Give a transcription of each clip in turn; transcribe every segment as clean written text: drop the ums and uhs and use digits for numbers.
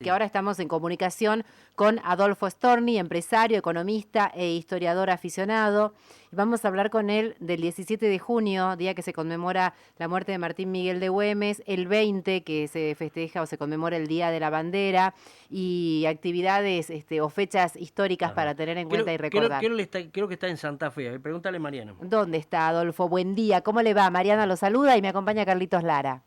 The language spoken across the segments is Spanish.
Que ahora estamos en comunicación con Adolfo Storni, empresario, economista e historiador aficionado. Y vamos a hablar con él del 17 de junio, día que se conmemora la muerte de Martín Miguel de Güemes, el 20, que se festeja o se conmemora el Día de la Bandera, y actividades o fechas históricas Ajá. para tener en cuenta y recordar. Creo que está en Santa Fe. Pregúntale a Mariano. ¿Dónde está, Adolfo? Buen día, ¿cómo le va? Mariana lo saluda y me acompaña Carlitos Lara.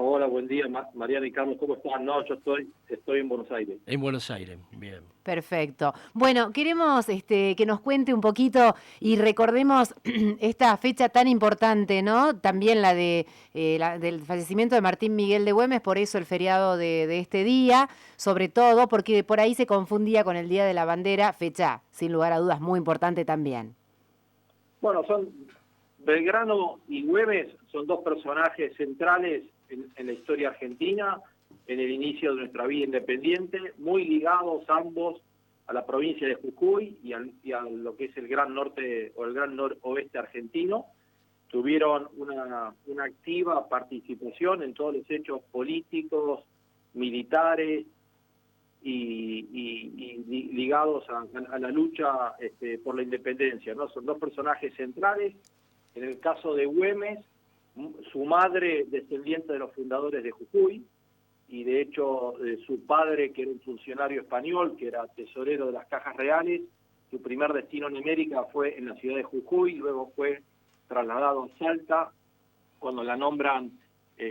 Hola, buen día, Mariana y Carlos, ¿cómo están? No, yo estoy en Buenos Aires. En Buenos Aires, bien. Perfecto. Bueno, queremos que nos cuente un poquito y recordemos esta fecha tan importante, ¿no? También la de del fallecimiento de Martín Miguel de Güemes, por eso el feriado de este día, sobre todo porque por ahí se confundía con el Día de la Bandera, fecha sin lugar a dudas muy importante también. Bueno, Belgrano y Güemes son dos personajes centrales en la historia argentina, en el inicio de nuestra vida independiente, muy ligados ambos a la provincia de Jujuy y a lo que es el Gran Norte o el Gran Noroeste argentino. Tuvieron una activa participación en todos los hechos políticos, militares y ligados a la lucha por la independencia, ¿no? Son dos personajes centrales. En el caso de Güemes, su madre descendiente de los fundadores de Jujuy, y de hecho su padre, que era un funcionario español, que era tesorero de las cajas reales, su primer destino en América fue en la ciudad de Jujuy, luego fue trasladado a Salta, cuando la nombran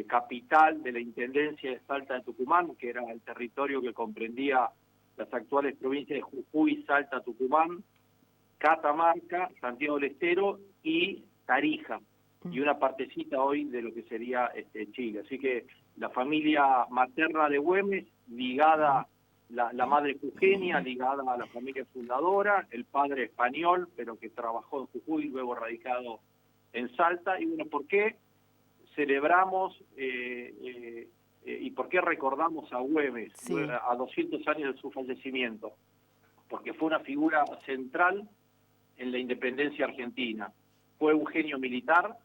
capital de la Intendencia de Salta de Tucumán, que era el territorio que comprendía las actuales provincias de Jujuy, Salta, Tucumán, Catamarca, Santiago del Estero y Tarija, y una partecita hoy de lo que sería Chile. Así que la familia materna de Güemes, ligada, la madre jujeña, ligada a la familia fundadora, el padre español, pero que trabajó en Jujuy, luego radicado en Salta. Y bueno, ¿por qué celebramos y por qué recordamos a Güemes Sí. a 200 años de su fallecimiento? Porque fue una figura central en la independencia argentina. Fue un genio militar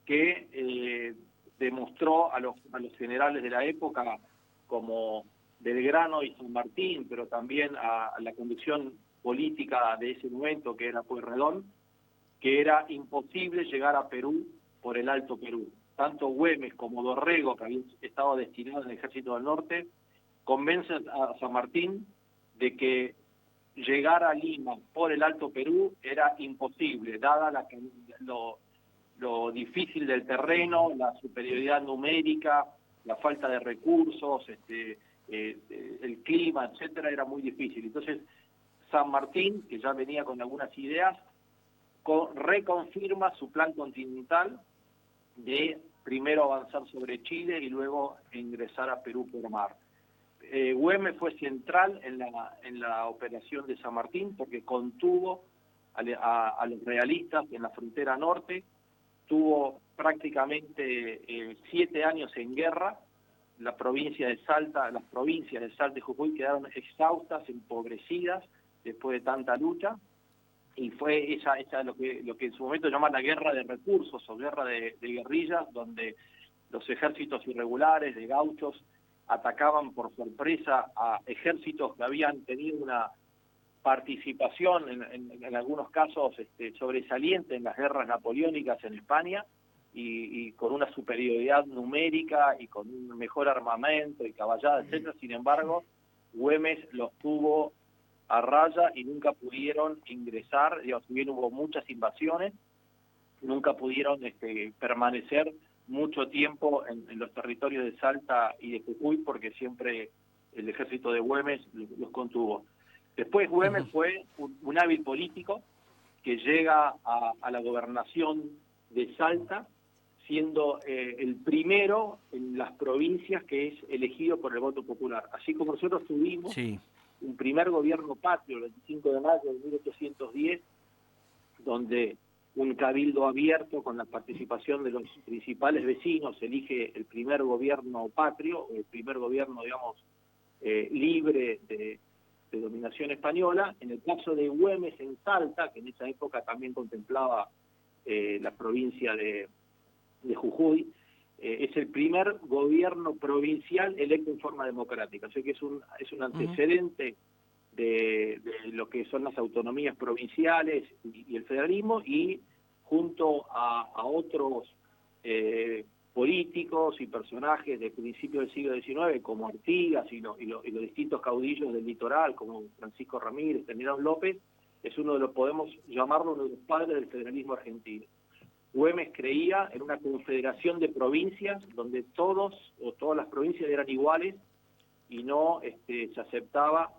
que demostró a los generales de la época, como Belgrano y San Martín, pero también a la conducción política de ese momento, que era Pueyrredón, que era imposible llegar a Perú por el Alto Perú. Tanto Güemes como Dorrego, que habían estado destinados al Ejército del Norte, convencen a San Martín de que llegar a Lima por el Alto Perú era imposible, dada lo difícil del terreno, la superioridad numérica, la falta de recursos, el clima, etcétera, era muy difícil. Entonces, San Martín, que ya venía con algunas ideas, reconfirma su plan continental de primero avanzar sobre Chile y luego ingresar a Perú por mar. Güemes fue central en la operación de San Martín porque contuvo a los realistas en la frontera norte, tuvo prácticamente 7 años en guerra. Las provincias de Salta y Jujuy quedaron exhaustas, empobrecidas después de tanta lucha, y fue esa lo que en su momento llaman la guerra de recursos o guerra de guerrillas, donde los ejércitos irregulares de gauchos atacaban por sorpresa a ejércitos que habían tenido una participación en algunos casos sobresaliente en las guerras napoleónicas en España, y con una superioridad numérica y con un mejor armamento y caballada, etcétera. Sin embargo, Güemes los tuvo a raya y nunca pudieron ingresar, si bien hubo muchas invasiones, nunca pudieron permanecer mucho tiempo en los territorios de Salta y de Jujuy, porque siempre el ejército de Güemes los contuvo. Después Güemes fue un hábil político que llega a la gobernación de Salta, siendo el primero en las provincias que es elegido por el voto popular. Así como nosotros tuvimos un primer gobierno patrio, el 25 de mayo de 1810, donde un cabildo abierto con la participación de los principales vecinos elige el primer gobierno patrio, el primer gobierno, digamos, libre de dominación española. En el caso de Güemes en Salta, que en esa época también contemplaba la provincia de Jujuy, es el primer gobierno provincial electo en forma democrática. O sea que es un antecedente de lo que son las autonomías provinciales y el federalismo, y junto a otros políticos y personajes de principios del siglo XIX, como Artigas y los distintos caudillos del litoral, como Francisco Ramírez, Terminado López, es podemos llamarlo uno de los padres del federalismo argentino. Güemes creía en una confederación de provincias donde todas las provincias eran iguales y no se aceptaba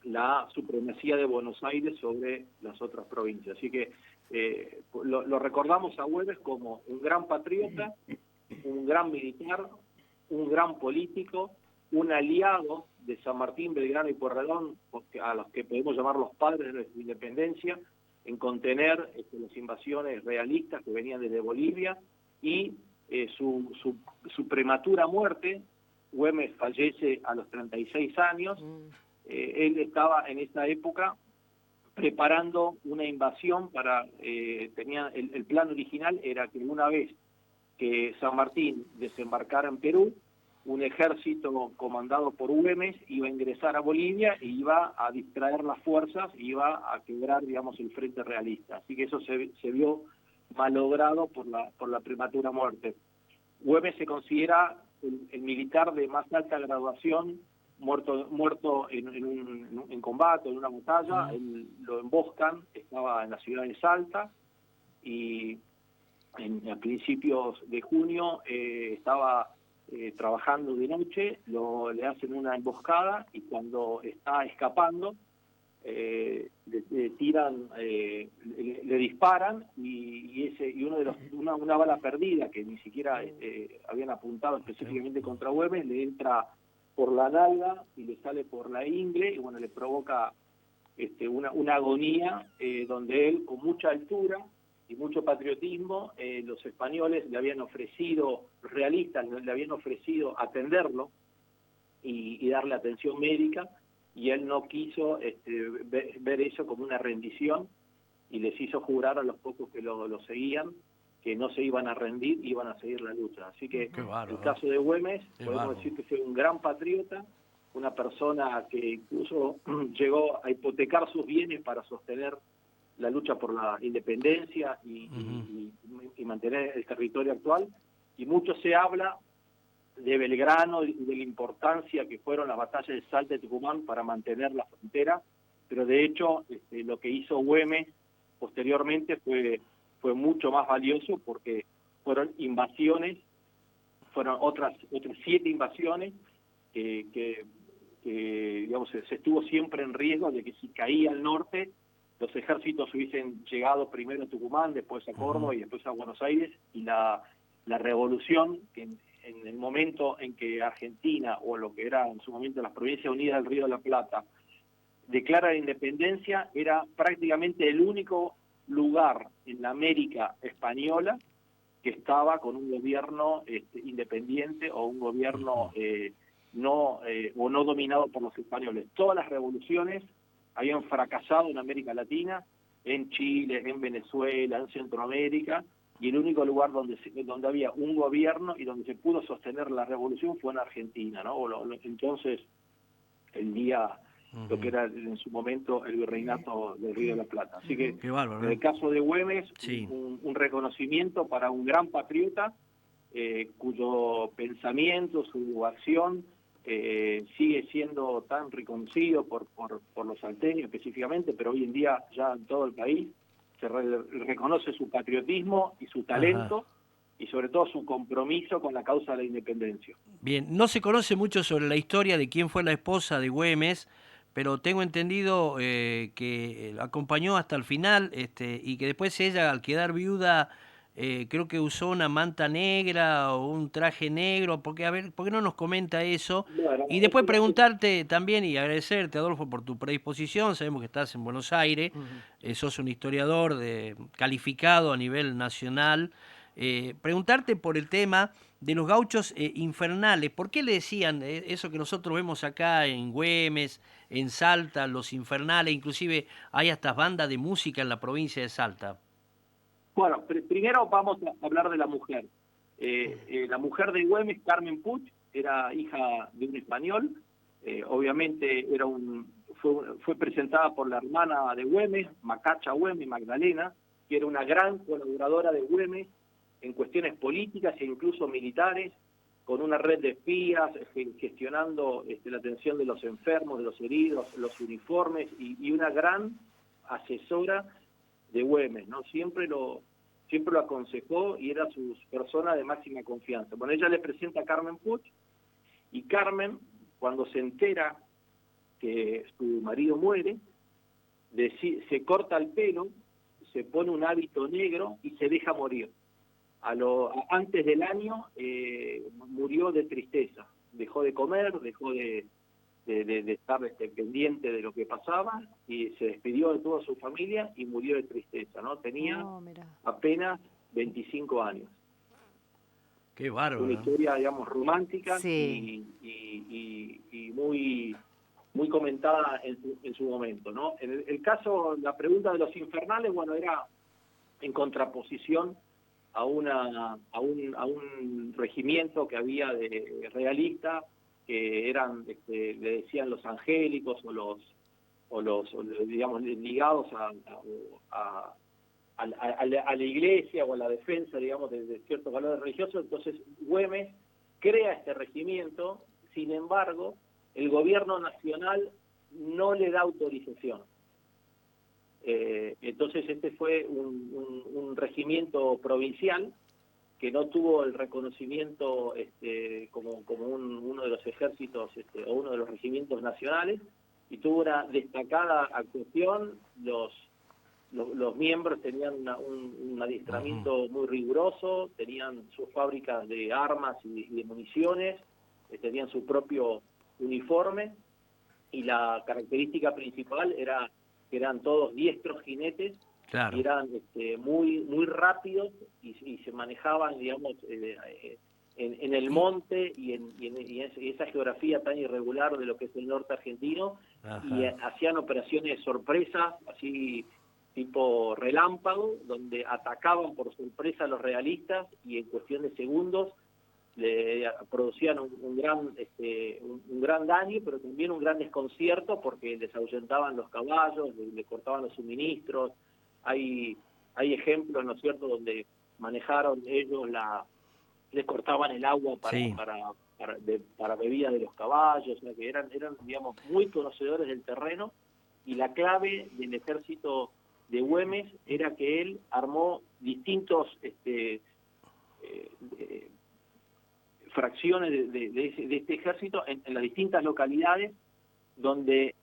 la supremacía de Buenos Aires sobre las otras provincias. Así que lo recordamos a Güemes como un gran patriota, un gran militar, un gran político, un aliado de San Martín, Belgrano y Pueyrredón, a los que podemos llamar los padres de nuestra independencia, en contener las invasiones realistas que venían desde Bolivia, y su prematura muerte. Güemes fallece a los 36 años. Él estaba en esa época preparando una invasión el plan original era que una vez que San Martín desembarcara en Perú, un ejército comandado por Güemes iba a ingresar a Bolivia y iba a distraer las fuerzas, iba a quebrar, digamos, el frente realista. Así que eso se vio malogrado por la prematura muerte. Güemes se considera el militar de más alta graduación muerto en combate, en una batalla. Lo emboscan, estaba en la ciudad de Salta, y a principios de junio estaba trabajando de noche, le hacen una emboscada, y cuando está escapando le disparan, y una bala perdida que ni siquiera habían apuntado específicamente contra Güemes le entra por la nalga y le sale por la ingle, y bueno, le provoca una agonía donde él, con mucha altura y mucho patriotismo, los españoles le habían ofrecido, los realistas le habían ofrecido atenderlo y darle atención médica, y él no quiso ver eso como una rendición, y les hizo jurar a los pocos que lo seguían que no se iban a rendir, iban a seguir la lucha. Así que el caso de Güemes, podemos decir que fue un gran patriota, una persona que incluso llegó a hipotecar sus bienes para sostener la lucha por la independencia y mantener el territorio actual. Y mucho se habla de Belgrano y de la importancia que fueron las batallas de Salta y Tucumán para mantener la frontera, pero de hecho lo que hizo Güemes posteriormente fue mucho más valioso, porque fueron invasiones, fueron otras 7 invasiones que digamos, se estuvo siempre en riesgo de que si caía al norte, los ejércitos hubiesen llegado primero a Tucumán, después a Córdoba y después a Buenos Aires, y la revolución, que en el momento en que Argentina, o lo que era en su momento las Provincias Unidas del Río de la Plata, declara la independencia, era prácticamente el único lugar en la América española que estaba con un gobierno independiente, o un gobierno no dominado por los españoles. Todas las revoluciones habían fracasado en América Latina, en Chile, en Venezuela, en Centroamérica, y el único lugar donde había un gobierno y donde se pudo sostener la revolución fue en Argentina, ¿no? Entonces, lo que era en su momento el virreinato del Río de la Plata. Así que, en el caso de Güemes, un reconocimiento para un gran patriota, cuyo pensamiento, su acción, sigue siendo tan reconocido por los salteños específicamente, pero hoy en día ya en todo el país se reconoce su patriotismo y su talento, y sobre todo su compromiso con la causa de la independencia. Bien, no se conoce mucho sobre la historia de quién fue la esposa de Güemes, pero tengo entendido que la acompañó hasta el final, y que después ella, al quedar viuda, creo que usó una manta negra o un traje negro. Porque, a ver, ¿por qué no nos comenta eso? Bueno, Y después preguntarte también, y agradecerte, Adolfo, por tu predisposición. Sabemos que estás en Buenos Aires, sos un historiador calificado a nivel nacional. Preguntarte por el tema de los gauchos infernales. ¿Por qué le decían eso que nosotros vemos acá en Güemes, en Salta, los infernales? Inclusive hay hasta bandas de música en la provincia de Salta. Bueno, primero vamos a hablar de la mujer. La mujer de Güemes, Carmen Puig, era hija de un español, obviamente fue presentada por la hermana de Güemes, Macacha Güemes, Magdalena, que era una gran colaboradora de Güemes en cuestiones políticas e incluso militares, con una red de espías, gestionando la atención de los enfermos, de los heridos, los uniformes, y una gran asesora de Güemes, ¿no? Siempre lo aconsejó y era su persona de máxima confianza. Bueno, ella le presenta a Carmen Puig, y Carmen, cuando se entera que su marido muere, se corta el pelo, se pone un hábito negro y se deja morir. Antes del año murió de tristeza, dejó de comer, dejó de estar pendiente de lo que pasaba, y se despidió de toda su familia y murió de tristeza, ¿no? Tenía apenas 25 años. Qué bárbaro. Una historia, digamos, romántica, sí. y muy comentada en su momento, ¿no? En el caso, la pregunta de los infernales, bueno, era en contraposición a un regimiento que había de realista, que eran, le decían los angélicos, o los digamos, ligados a la iglesia o a la defensa, digamos, de ciertos valores religiosos. Entonces Güemes crea este regimiento, sin embargo, el gobierno nacional no le da autorización. Entonces este fue un regimiento provincial que no tuvo el reconocimiento como uno de los ejércitos o uno de los regimientos nacionales, y tuvo una destacada actuación. Los miembros tenían un adiestramiento muy riguroso, tenían sus fábricas de armas y de municiones, tenían su propio uniforme, y la característica principal era que eran todos diestros jinetes. Claro. Y eran muy rápidos, y se manejaban, digamos, en el monte y en esa geografía tan irregular de lo que es el norte argentino. Ajá. Y hacían operaciones de sorpresa, así tipo relámpago, donde atacaban por sorpresa a los realistas, y en cuestión de segundos producían un gran daño, pero también un gran desconcierto, porque les ahuyentaban los caballos, le cortaban los suministros. Hay ejemplos, ¿no es cierto?, donde manejaron ellos les cortaban el agua para bebida de los caballos, o sea que eran, digamos, muy conocedores del terreno. Y la clave del ejército de Güemes era que él armó distintos fracciones de este ejército en las distintas localidades, donde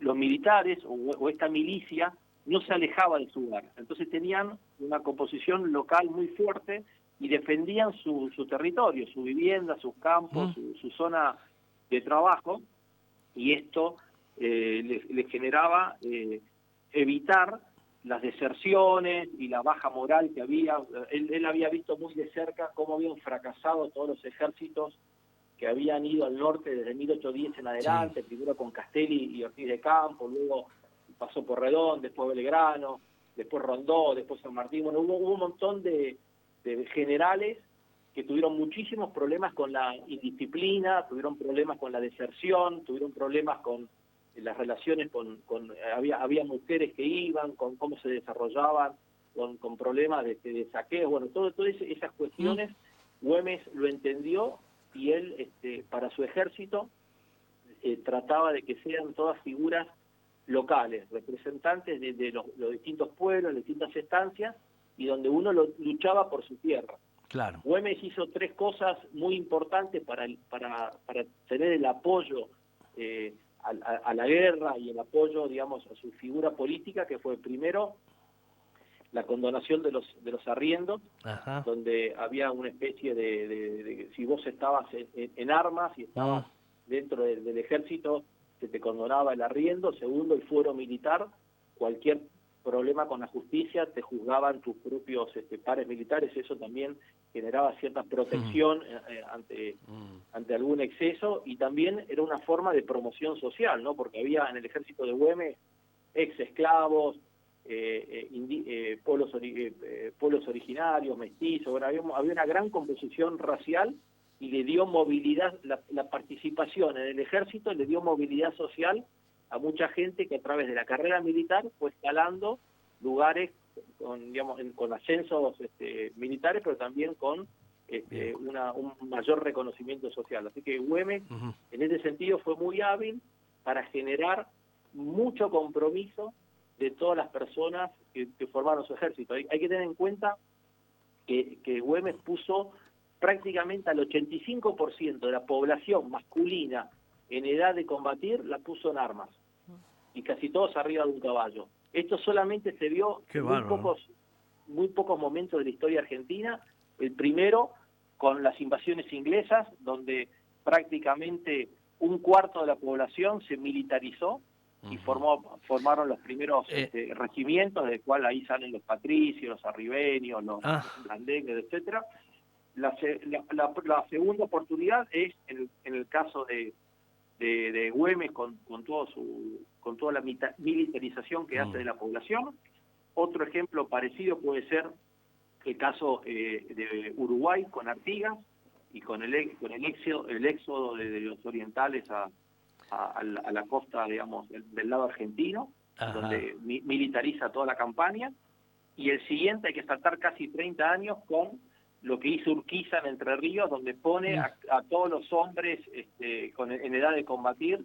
los militares o esta milicia no se alejaba de su hogar. Entonces tenían una composición local muy fuerte y defendían su territorio, su vivienda, sus campos, su zona de trabajo, y esto les generaba evitar las deserciones y la baja moral que había. Él había visto muy de cerca cómo habían fracasado todos los ejércitos que habían ido al norte desde 1810 en adelante, sí. Primero con Castelli y Ortiz de Campo, luego pasó por Redón, después Belgrano, después Rondó, después San Martín. Bueno, hubo un montón de generales que tuvieron muchísimos problemas con la indisciplina, tuvieron problemas con la deserción, tuvieron problemas con las relaciones había mujeres que iban, con cómo se desarrollaban, con problemas de saqueo. Bueno, todas esas cuestiones Güemes lo entendió, y él para su ejército trataba de que sean todas figuras locales, representantes de los distintos pueblos, de distintas estancias, y donde uno luchaba por su tierra. Claro. Güemes hizo 3 cosas muy importantes para tener el apoyo a la guerra y el apoyo, digamos, a su figura política, que fue primero la condonación de los arriendos. Ajá. Donde había una especie de si vos estabas en armas y estabas dentro del ejército, se te condonaba el arriendo. Segundo, el fuero militar. Cualquier problema con la justicia te juzgaban tus propios pares militares. Eso también generaba cierta protección ante algún exceso, y también era una forma de promoción social, ¿no? Porque había en el ejército de Güemes ex esclavos, pueblos originarios, mestizos. Bueno, había una gran composición racial y le dio movilidad, la participación en el ejército le dio movilidad social a mucha gente que a través de la carrera militar fue escalando lugares con ascensos militares, pero también con un mayor reconocimiento social. Así que Güemes, en ese sentido, fue muy hábil para generar mucho compromiso de todas las personas que formaron su ejército. Hay que tener en cuenta que Güemes puso prácticamente al 85% de la población masculina en edad de combatir, la puso en armas. Y casi todos arriba de un caballo. Esto solamente se vio en muy pocos momentos de la historia argentina. El primero, con las invasiones inglesas, donde prácticamente un cuarto de la población se militarizó y formaron los primeros regimientos, del cual ahí salen los patricios, los arribeños, los blandengues, etcétera. La segunda oportunidad es en el caso de Güemes con toda la militarización que hace de la población. Otro ejemplo parecido puede ser el caso de Uruguay con Artigas y con el éxodo de los orientales a la costa, digamos, del lado argentino, donde militariza toda la campaña. Y el siguiente hay que saltar casi 30 años con lo que hizo Urquiza en Entre Ríos, donde pone a todos los hombres en edad de combatir,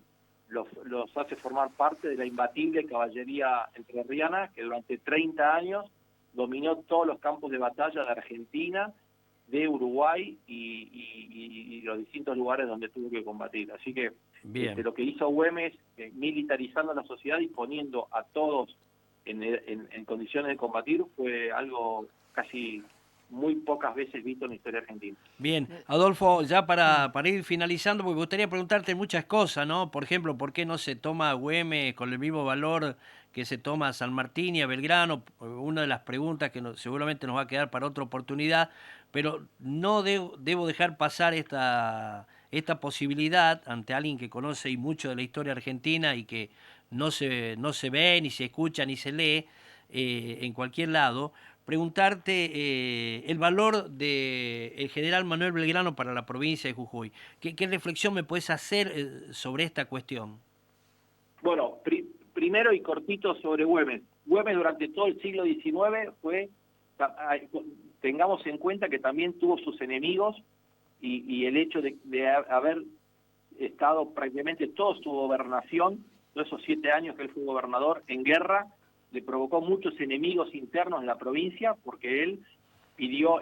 los hace formar parte de la imbatible caballería entrerriana, que durante 30 años dominó todos los campos de batalla de Argentina, de Uruguay y los distintos lugares donde tuvo que combatir. Así que lo que hizo Güemes, militarizando la sociedad y poniendo a todos en condiciones de combatir, fue algo casi muy pocas veces visto en la historia argentina. Bien, Adolfo, ya para ir finalizando, porque me gustaría preguntarte muchas cosas, ¿no? Por ejemplo, ¿por qué no se toma a Güemes con el mismo valor que se toma a San Martín y a Belgrano? Una de las preguntas que seguramente nos va a quedar para otra oportunidad, pero no debo dejar pasar esta posibilidad ante alguien que conoce y mucho de la historia argentina y que no se ve, ni se escucha, ni se lee en cualquier lado. Preguntarte el valor del general Manuel Belgrano para la provincia de Jujuy. ¿Qué reflexión me puedes hacer sobre esta cuestión? Bueno, primero y cortito sobre Güemes. Güemes durante todo el siglo XIX tengamos en cuenta que también tuvo sus enemigos y el hecho de haber estado prácticamente toda su gobernación, todos esos 7 años que él fue gobernador, en guerra, le provocó muchos enemigos internos en la provincia, porque él pidió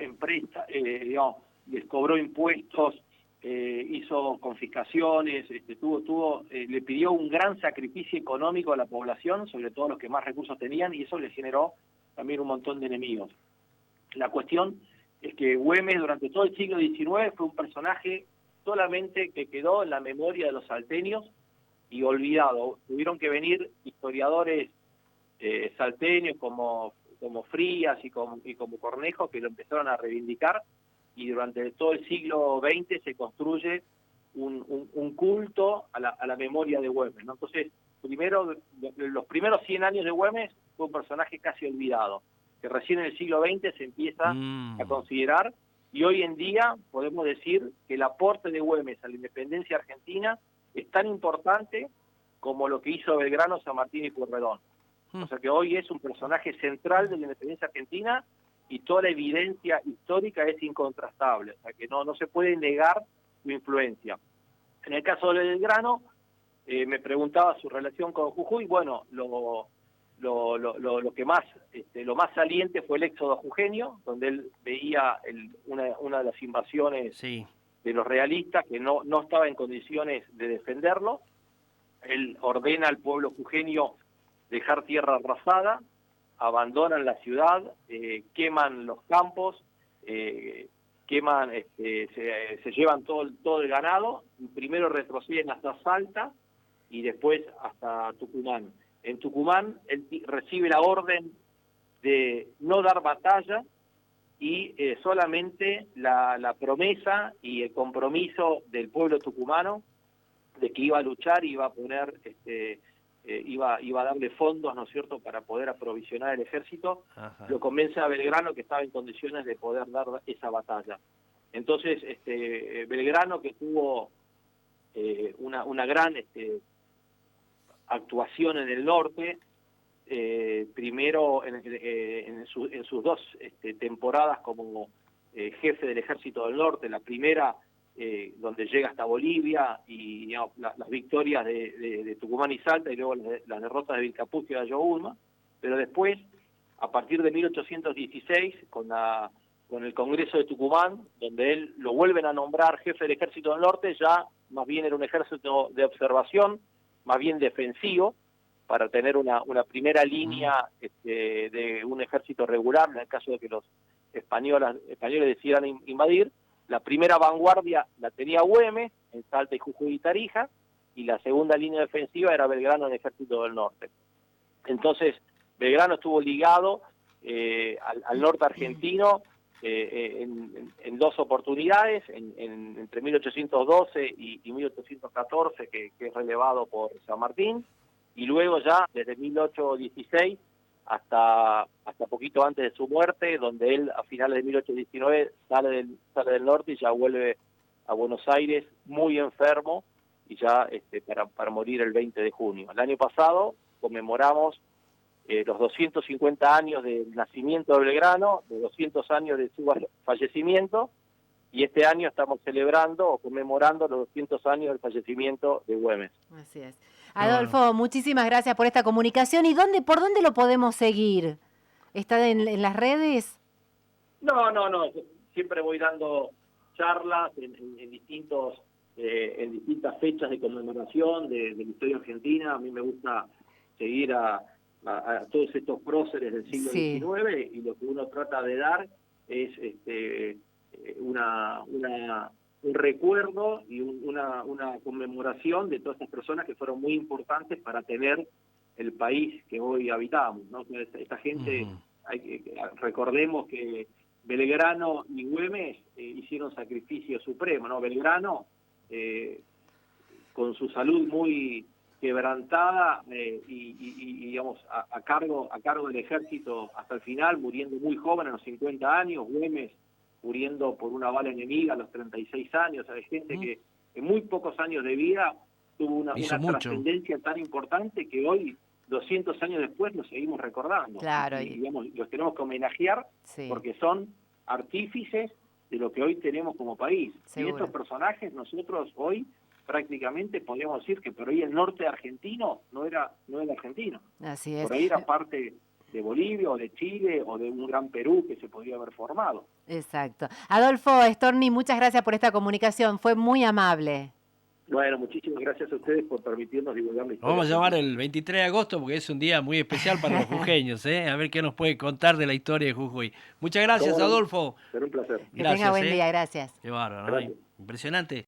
les cobró impuestos, hizo confiscaciones, le pidió un gran sacrificio económico a la población, sobre todo los que más recursos tenían, y eso le generó también un montón de enemigos. La cuestión es que Güemes durante todo el siglo XIX fue un personaje solamente que quedó en la memoria de los salteños y olvidado. Tuvieron que venir historiadores salteños como Frías y como Cornejo, que lo empezaron a reivindicar, y durante todo el siglo XX se construye un culto a la memoria de Güemes, ¿no? Entonces, los primeros 100 años de Güemes fue un personaje casi olvidado, que recién en el siglo XX se empieza a considerar, y hoy en día podemos decir que el aporte de Güemes a la independencia argentina es tan importante como lo que hizo Belgrano, San Martín y Pueyrredón. O sea que hoy es un personaje central de la independencia argentina y toda la evidencia histórica es incontrastable. O sea que no se puede negar su influencia. En el caso de Belgrano, me preguntaba su relación con Jujuy. Bueno, lo más saliente fue el éxodo jujeño, donde él veía una de las invasiones de los realistas que no estaba en condiciones de defenderlo. Él ordena al pueblo jujeño dejar tierra arrasada, abandonan la ciudad, queman los campos, se llevan todo el ganado, y primero retroceden hasta Salta y después hasta Tucumán. En Tucumán él recibe la orden de no dar batalla y solamente la promesa y el compromiso del pueblo tucumano de que iba a luchar y iba a poner iba a darle fondos, ¿no es cierto?, para poder aprovisionar el ejército, Ajá. lo convence a Belgrano que estaba en condiciones de poder dar esa batalla. Entonces, Belgrano, que tuvo una gran actuación en el norte, primero en sus dos temporadas como jefe del Ejército del Norte, la primera donde llega hasta Bolivia y digamos, las victorias de Tucumán y Salta, y luego las derrotas de Vilcapugio y Ayohuma, pero después, a partir de 1816, con el Congreso de Tucumán, donde él lo vuelven a nombrar jefe del Ejército del Norte, ya más bien era un ejército de observación, más bien defensivo, para tener una primera línea de un ejército regular, en el caso de que los españoles decidieran invadir. La primera vanguardia la tenía Güemes, en Salta y Jujuy y Tarija, y la segunda línea defensiva era Belgrano en el Ejército del Norte. Entonces, Belgrano estuvo ligado al norte argentino en dos oportunidades, entre 1812 y 1814, que es relevado por San Martín, y luego ya desde 1816 hasta poquito antes de su muerte, donde él a finales de 1819 sale del norte y ya vuelve a Buenos Aires muy enfermo, y ya para morir el 20 de junio. El año pasado conmemoramos los 250 años del nacimiento de Belgrano, los 200 años de su fallecimiento, y este año estamos celebrando o conmemorando los 200 años del fallecimiento de Güemes. Así es. Adolfo, muchísimas gracias por esta comunicación. ¿Y por dónde lo podemos seguir? ¿Está en las redes? No. Siempre voy dando charlas en distintas fechas de conmemoración de la historia argentina. A mí me gusta seguir a todos estos próceres del siglo XIX, y lo que uno trata de dar es un recuerdo y una conmemoración de todas estas personas que fueron muy importantes para tener el país que hoy habitamos, ¿no? Esta gente, recordemos que Belgrano y Güemes hicieron sacrificio supremo, ¿no? Belgrano, con su salud muy quebrantada y digamos a cargo del ejército hasta el final, muriendo muy joven a los 50 años, Güemes muriendo por una bala enemiga a los 36 años. Hay gente que en muy pocos años de vida tuvo una trascendencia tan importante que hoy, 200 años después, los seguimos recordando. Claro. Y digamos, los tenemos que homenajear porque son artífices de lo que hoy tenemos como país. Seguro. Y estos personajes nosotros hoy prácticamente podríamos decir que por ahí el norte argentino no era argentino. Así es. Por ahí era parte de Bolivia o de Chile o de un gran Perú que se podría haber formado. Exacto. Adolfo Storni, muchas gracias por esta comunicación, fue muy amable. Bueno, muchísimas gracias a ustedes por permitirnos divulgar la historia. Vamos a llamar el 23 de agosto porque es un día muy especial para los jujeños, a ver qué nos puede contar de la historia de Jujuy. Muchas gracias, Adolfo. Será un placer. Que tenga buen día, gracias. Qué bárbaro, ¿no? Impresionante.